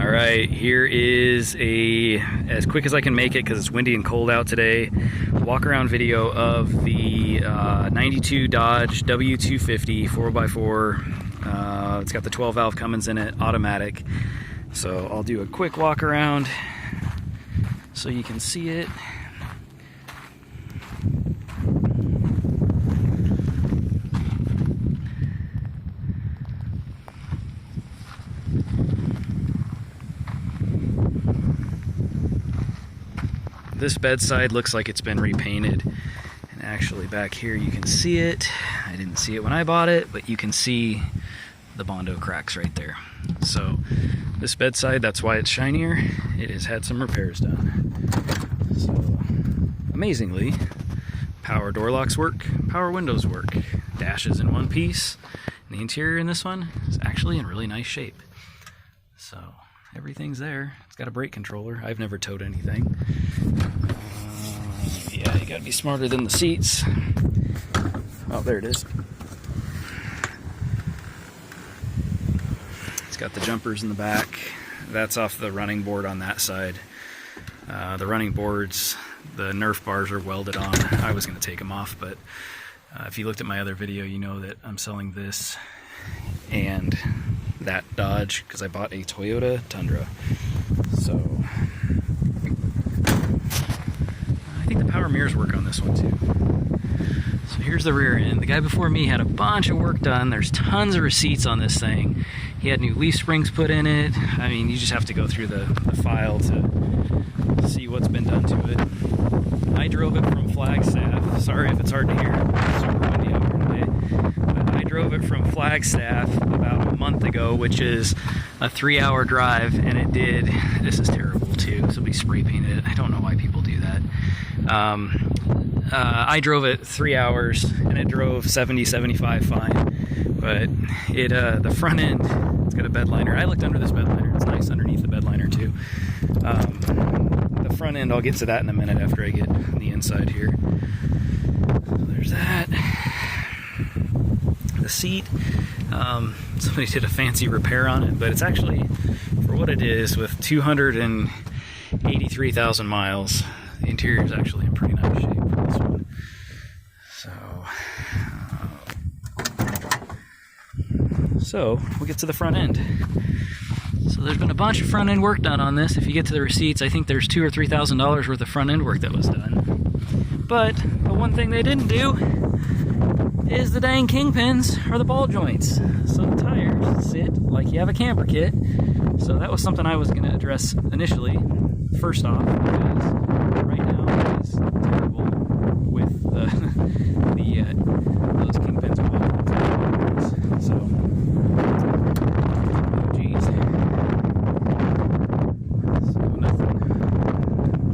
All right, here is as quick as I can make it because it's windy and cold out today, walk around video of the 92 Dodge W250 4x4. It's got the 12 valve Cummins in it, automatic. So I'll do a quick walk around so you can see it. This bedside looks like it's been repainted, and actually back here you can see it. I didn't see it when I bought it, but you can see the Bondo cracks right there. So this bedside, that's why it's shinier. It has had some repairs done. So amazingly, power door locks work, power windows work, dash is in one piece, and the interior in this one is actually in really nice shape. So everything's there. It's got a brake controller. I've never towed anything. Yeah, you gotta be smarter than the seats. Oh, there it is. It's got the jumpers in the back. That's off the running board on that side. The running boards, the Nerf bars are welded on. I was gonna take them off, but if you looked at my other video, you know that I'm selling this and that Dodge because I bought a Toyota Tundra. So I think the power mirrors work on this one too. So here's the rear end. The guy before me had a bunch of work done. There's tons of receipts on this thing. He had new leaf springs put in it. I mean, you just have to go through the file to see what's been done to it. I drove it from Flagstaff. Sorry if it's hard to hear. It's super windy out here today. But I drove it from Flagstaff about a month ago, which is a 3-hour drive, and it did. This is terrible too. Somebody spray painted it. I don't know why people do that. I drove it 3 hours, and it drove 70, 75 fine. But it, the front end, it's got a bed liner. I looked under this bed liner. It's nice underneath the bed liner too. The front end, I'll get to that in a minute after I get the inside here. So there's that. The seat, somebody did a fancy repair on it, but it's actually, for what it is, with 283,000 miles, the interior is actually in pretty nice shape for this one. So we'll get to the front end. So there's been a bunch of front end work done on this. If you get to the receipts, I think there's $2,000 or $3,000 worth of front end work that was done. But the one thing they didn't do is the dang kingpins or the ball joints. So the tires sit like you have a camper kit. So that was something I was going to address initially, first off, because right now it is terrible with those kingpins and ball joints. So, oh geez. So nothing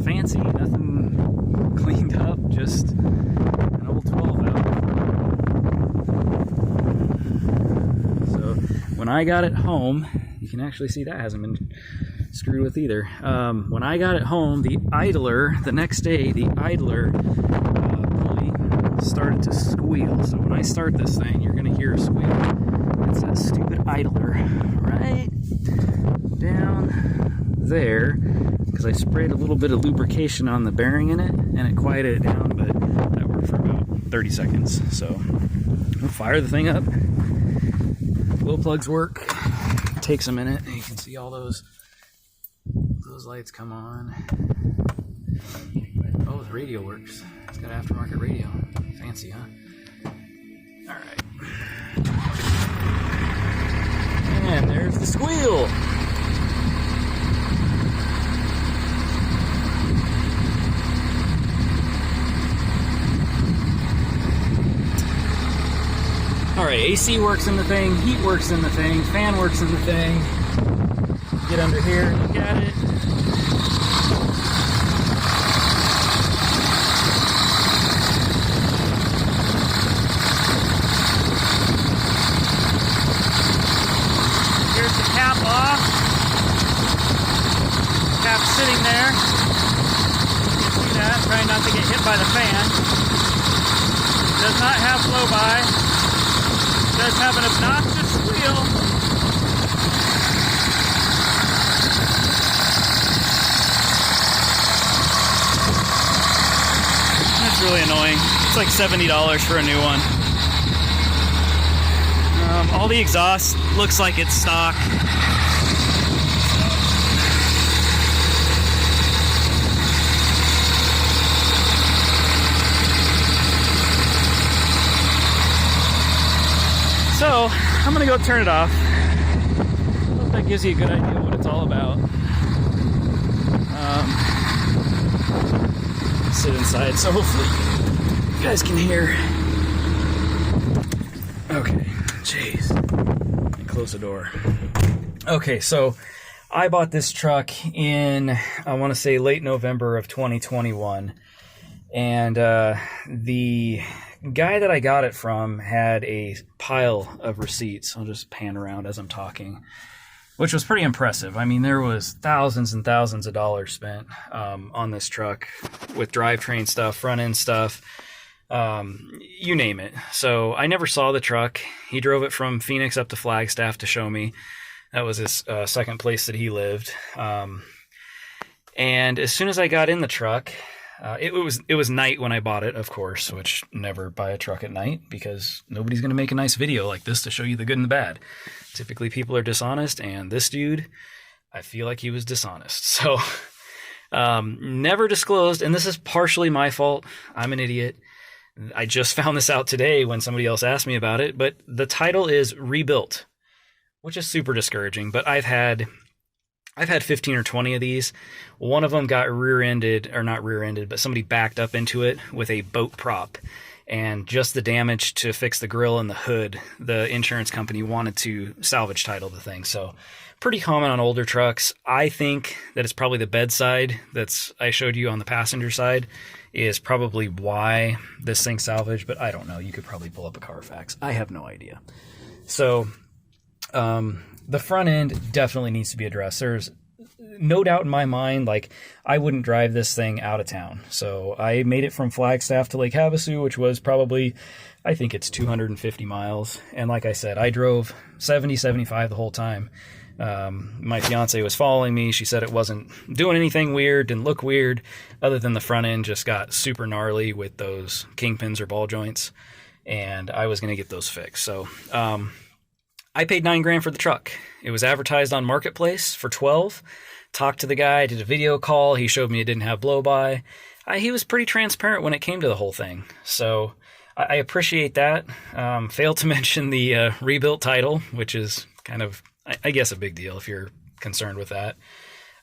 fancy, nothing cleaned up, just an old 12 valve. So when I got it home, you can actually see that hasn't been screwed with either. When I got it home, the idler, the next day, the idler pulley started to squeal. So when I start this thing, you're going to hear a squeal. It's that stupid idler right down there, because I sprayed a little bit of lubrication on the bearing in it, and it quieted it down, but that worked for about 30 seconds. So we'll fire the thing up. Glow plugs work. It takes a minute. You can see all those lights come on. Oh, the radio works. It's got aftermarket radio. Fancy, huh? All right. And there's the squeal. All right, AC works in the thing, heat works in the thing, fan works in the thing. Get under here, look at it. Here's the cap off. Cap's sitting there. You can see that, trying not to get hit by the fan. Does not have blow-by. Does have an obnoxious squeal. really annoying. It's like $70 for a new one. All the exhaust looks like it's stock. So, I'm gonna go turn it off. Hope that gives you a good idea of what it's all about. Sit inside, so hopefully you guys can hear. Okay, jeez. Let me close the door. Okay, so I bought this truck in, I want to say late November of 2021. And the guy that I got it from had a pile of receipts. I'll just pan around as I'm talking, which was pretty impressive. I mean, there was thousands and thousands of dollars spent on this truck with drivetrain stuff, front end stuff, you name it. So I never saw the truck. He drove it from Phoenix up to Flagstaff to show me. That was his second place that he lived. And as soon as I got in the truck, it was night when I bought it, of course, which never buy a truck at night because nobody's going to make a nice video like this to show you the good and the bad. Typically people are dishonest, and this dude, I feel like he was dishonest. So never disclosed, and this is partially my fault. I'm an idiot. I just found this out today when somebody else asked me about it, but the title is Rebuilt, which is super discouraging, but I've had 15 or 20 of these. One of them got rear-ended, or not rear-ended, but somebody backed up into it with a boat prop. And just the damage to fix the grill and the hood, the insurance company wanted to salvage title the thing. So pretty common on older trucks. I think that it's probably the bedside I showed you on the passenger side is probably why this thing's salvaged, but I don't know. You could probably pull up a Carfax. I have no idea. So the front end definitely needs to be addressed. There's no doubt in my mind, like, I wouldn't drive this thing out of town. So I made it from Flagstaff to Lake Havasu, which was probably, I think it's 250 miles. And like I said, I drove 70, 75 the whole time. My fiance was following me. She said it wasn't doing anything weird, didn't look weird, other than the front end just got super gnarly with those kingpins or ball joints. And I was going to get those fixed. So, I paid $9,000 for the truck. It was advertised on Marketplace for $12,000. Talked to the guy, did a video call. He showed me it didn't have blow-by. He was pretty transparent when it came to the whole thing. So I appreciate that. Failed to mention the rebuilt title, which is kind of, I guess, a big deal if you're concerned with that.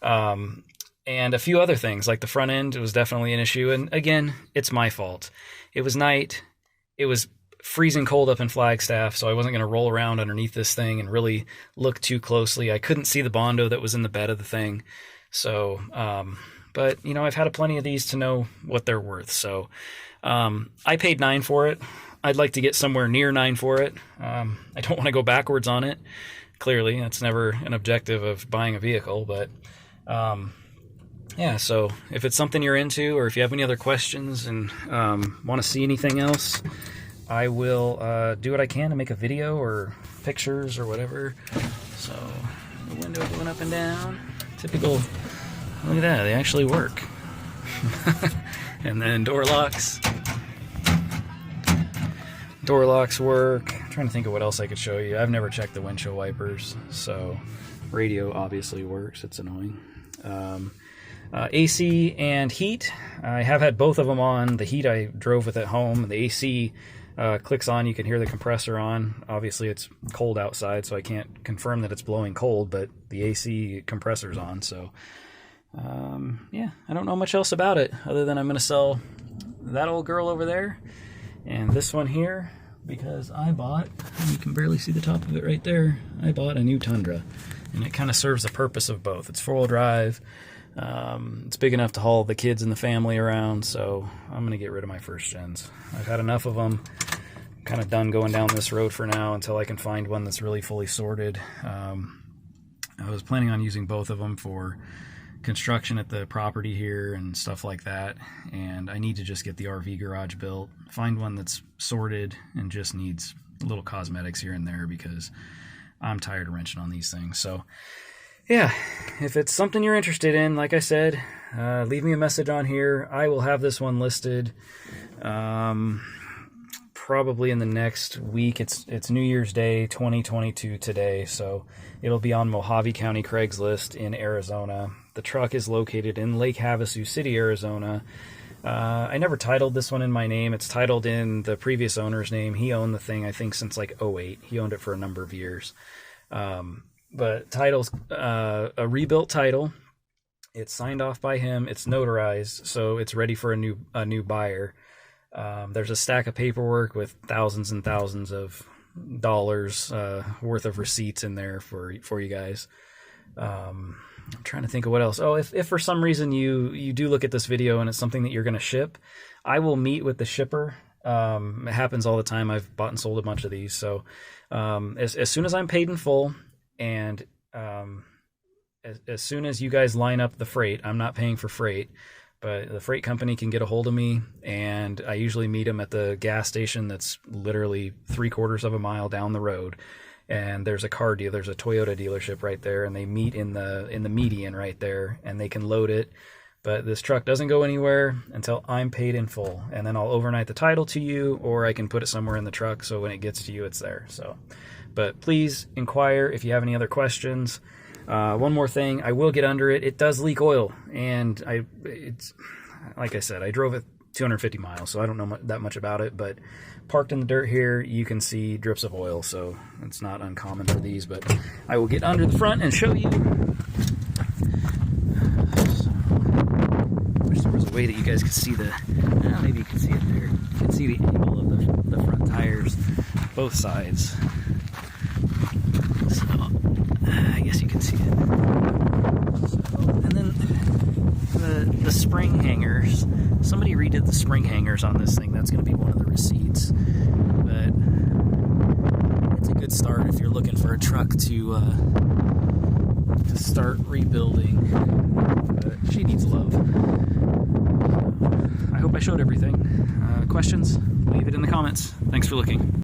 And a few other things, like the front end, it was definitely an issue. And again, it's my fault. It was night. It was freezing cold up in Flagstaff, so I wasn't going to roll around underneath this thing and really look too closely. I couldn't see the Bondo that was in the bed of the thing. So, but, you know, I've had plenty of these to know what they're worth. So I paid $9,000 for it. I'd like to get somewhere near $9,000 for it. I don't want to go backwards on it. Clearly, that's never an objective of buying a vehicle. But, yeah, so if it's something you're into, or if you have any other questions and want to see anything else, I will do what I can to make a video or pictures or whatever. So the window going up and down, typical. Look at that, they actually work. And then door locks work. I'm trying to think of what else I could show you. I've never checked the windshield wipers, so radio obviously works. It's annoying. AC and heat, I have had both of them on. The heat I drove with at home. The AC clicks on, you can hear the compressor on. Obviously it's cold outside, so I can't confirm that it's blowing cold, but the AC compressor's on. So yeah, I don't know much else about it other than I'm going to sell that old girl over there and this one here, because I bought, you can barely see the top of it right there, I bought a new Tundra, and it kind of serves the purpose of both. It's four-wheel drive. It's big enough to haul the kids and the family around, so I'm going to get rid of my first gens. I've had enough of them. I'm kind of done going down this road for now until I can find one that's really fully sorted. I was planning on using both of them for construction at the property here and stuff like that, and I need to just get the RV garage built, find one that's sorted and just needs little cosmetics here and there, because I'm tired of wrenching on these things. So yeah, if it's something you're interested in, like I said, leave me a message on here. I will have this one listed probably in the next week. It's New Year's Day 2022 today, so it'll be on Mojave County Craigslist in Arizona. The truck is located in Lake Havasu City, Arizona. I never titled this one in my name. It's titled in the previous owner's name. He owned the thing, I think, since like 08. He owned it for a number of years. But title's a rebuilt title. It's signed off by him. It's notarized, so it's ready for a new buyer. There's a stack of paperwork with thousands and thousands of dollars worth of receipts in there for you guys. I'm trying to think of what else. Oh, if for some reason you do look at this video and it's something that you're going to ship, I will meet with the shipper. It happens all the time. I've bought and sold a bunch of these. So as soon as I'm paid in full, and as soon as you guys line up the freight, I'm not paying for freight, but the freight company can get a hold of me, and I usually meet them at the gas station that's literally 3/4 of a mile down the road. And there's a car dealer, there's a Toyota dealership right there, and they meet in the median right there, and they can load it. But this truck doesn't go anywhere until I'm paid in full, and then I'll overnight the title to you, or I can put it somewhere in the truck so when it gets to you, it's there. So, but please inquire if you have any other questions. One more thing, I will get under it. It does leak oil, and it's like I said, I drove it 250 miles, so I don't know that much about it, but parked in the dirt here, you can see drips of oil, so it's not uncommon for these. But I will get under the front and show you. Wish there was a way that you guys could see maybe you can see it there. You can see the angle of the front tires, both sides. So, I guess you can see it. So, and then the spring hangers. Somebody redid the spring hangers on this thing. That's going to be one of the receipts. But it's a good start if you're looking for a truck to start rebuilding. But she needs love. I hope I showed everything. Questions? Leave it in the comments. Thanks for looking.